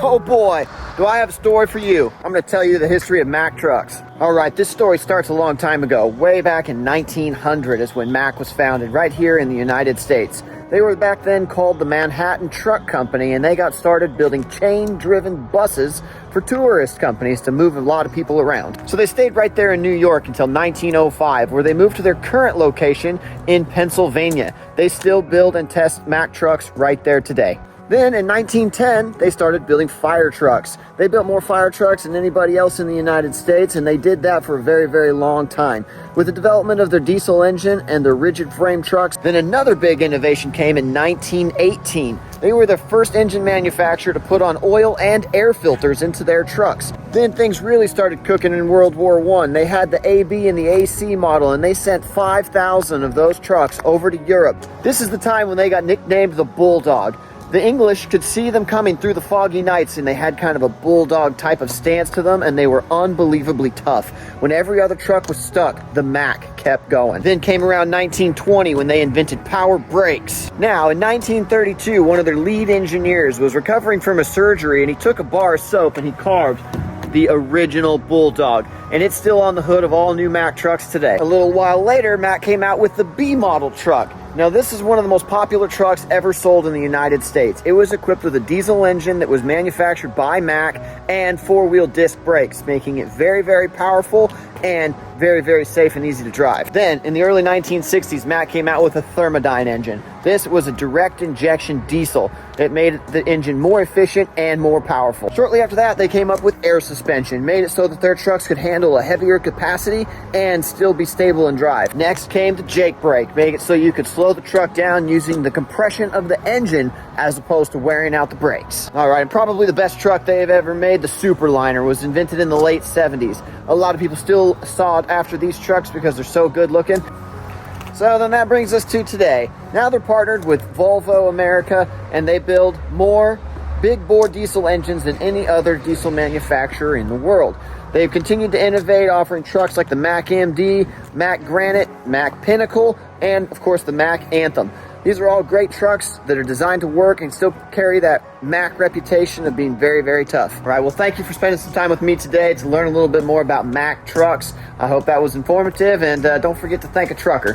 Oh boy, do I have a story for you. I'm going to tell you the history of Mack Trucks. Alright, this story starts a long time ago. Way back in 1900 is when Mack was founded, right here in the United States. They were back then called the Manhattan Truck Company, and they got started building chain-driven buses for tourist companies to move a lot of people around. So they stayed right there in New York until 1905, where they moved to their current location in Pennsylvania. They still build and test Mack trucks right there today. Then in 1910, they started building fire trucks. They built more fire trucks than anybody else in the United States, and they did that for a very, very long time. With the development of their diesel engine and their rigid frame trucks, then another big innovation came in 1918. They were the first engine manufacturer to put on oil and air filters into their trucks. Then things really started cooking in World War I. They had the AB and the AC model, and they sent 5,000 of those trucks over to Europe. This is the time when they got nicknamed the Bulldog. The English could see them coming through the foggy nights, and they had kind of a bulldog type of stance to them, and they were unbelievably tough. When every other truck was stuck, the Mack kept going. Then came around 1920 when they invented power brakes. Now, in 1932, one of their lead engineers was recovering from a surgery, and he took a bar of soap and he carved the original Bulldog, and it's still on the hood of all new Mack trucks today. A little while later, Mack came out with the B model truck. Now, this is one of the most popular trucks ever sold in the United States. It was equipped with a diesel engine that was manufactured by Mack and four-wheel disc brakes, making it very, very powerful and very, very safe and easy to drive. Then, in the early 1960s, Mack came out with a Thermodyne engine. This was a direct injection diesel that made the engine more efficient and more powerful. Shortly after that, they came up with air suspension, made it so that their trucks could handle a heavier capacity and still be stable and drive. Next came the Jake brake, making it so you could slow the truck down using the compression of the engine as opposed to wearing out the brakes. Alright, and probably the best truck they've ever made, the Superliner, was invented in the late 70s. A lot of people still sought after these trucks because they're so good looking. So then that brings us to today. Now they're partnered with Volvo America, and they build more big bore diesel engines than any other diesel manufacturer in the world. They've continued to innovate, offering trucks like the Mack MD, Mack Granite, Mack Pinnacle, and of course the Mack Anthem. These are all great trucks that are designed to work and still carry that Mack reputation of being very, very tough. All right, well, thank you for spending some time with me today to learn a little bit more about Mack trucks. I hope that was informative, and don't forget to thank a trucker.